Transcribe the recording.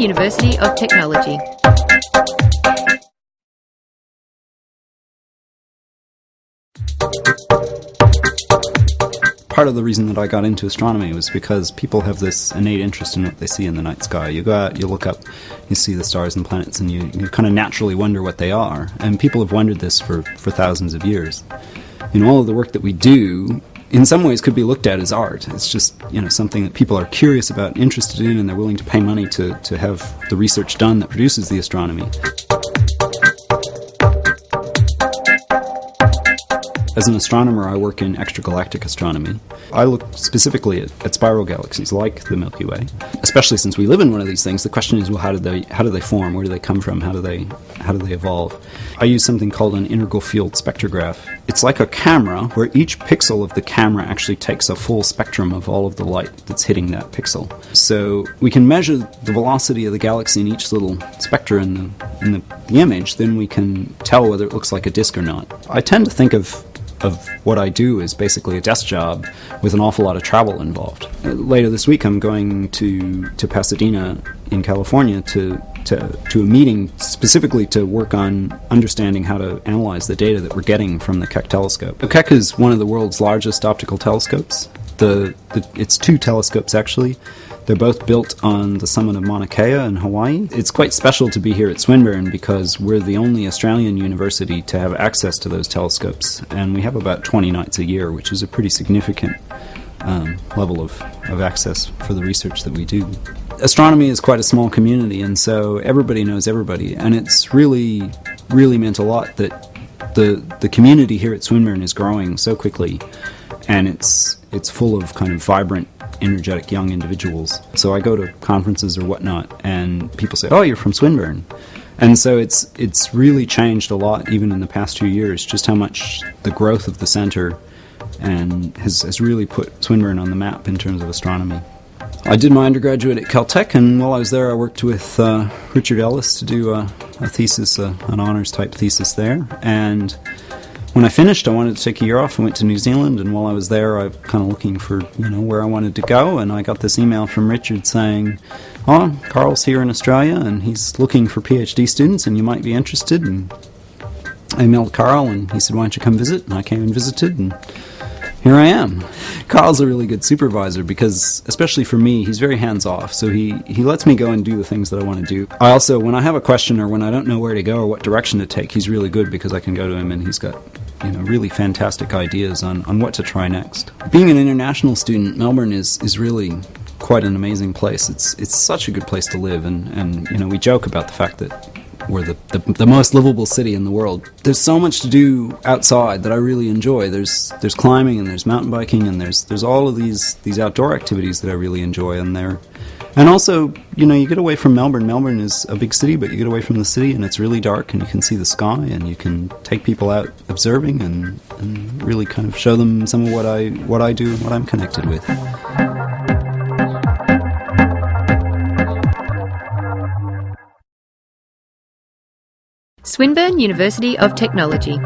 University of Technology. Part of the reason that I got into astronomy was because people have this innate interest in what they see in the night sky. You go out, you look up, you see the stars and planets, and you kind of naturally wonder what they are. And people have wondered this for thousands of years. All of the work that we do, in some ways, could be looked at as art. It's just, something that people are curious about, interested in, and they're willing to pay money to have the research done that produces the astronomy. As an astronomer, I work in extragalactic astronomy. I look specifically at spiral galaxies like the Milky Way. Especially since we live in one of these things, the question is, well, how do they form? Where do they come from? How do they evolve? I use something called an integral field spectrograph. It's like a camera where each pixel of the camera actually takes a full spectrum of all of the light that's hitting that pixel. So we can measure the velocity of the galaxy in each little spectra in the image, then we can tell whether it looks like a disk or not. I tend to think of what I do is basically a desk job with an awful lot of travel involved. Later this week I'm going to Pasadena in California to a meeting specifically to work on understanding how to analyze the data that we're getting from the Keck telescope. The Keck is one of the world's largest optical telescopes. It's two telescopes actually. They're both built on the summit of Mauna Kea in Hawaii. It's quite special to be here at Swinburne because we're the only Australian university to have access to those telescopes, and we have about 20 nights a year, which is a pretty significant level of access for the research that we do. Astronomy is quite a small community, and so everybody knows everybody, and it's really, really meant a lot that the community here at Swinburne is growing so quickly, and it's full of kind of vibrant, energetic young individuals. So I go to conferences or whatnot, and people say, "Oh, you're from Swinburne." And so it's really changed a lot, even in the past few years, just how much the growth of the center and has really put Swinburne on the map in terms of astronomy. I did my undergraduate at Caltech, and while I was there I worked with Richard Ellis to do a thesis, an honors type thesis there. And when I finished, I wanted to take a year off and went to New Zealand, and while I was there I was kind of looking for where I wanted to go, and I got this email from Richard saying, "Oh, Carl's here in Australia and he's looking for PhD students and you might be interested." And I emailed Carl and he said, "Why don't you come visit?" And I came and visited, and here I am. Carl's a really good supervisor because, especially for me, he's very hands-off, so he lets me go and do the things that I want to do. I also, when I have a question or when I don't know where to go or what direction to take, he's really good because I can go to him and he's got really fantastic ideas on what to try next. Being an international student, Melbourne is really quite an amazing place. It's such a good place to live, and we joke about the fact that we're the most livable city in the world. There's so much to do outside that I really enjoy. There's climbing and there's mountain biking and there's all of these outdoor activities that I really enjoy, and also you get away from Melbourne. Melbourne is a big city, but you get away from the city and it's really dark and you can see the sky and you can take people out observing and really kind of show them some of what I do and what I'm connected with. Swinburne University of Technology.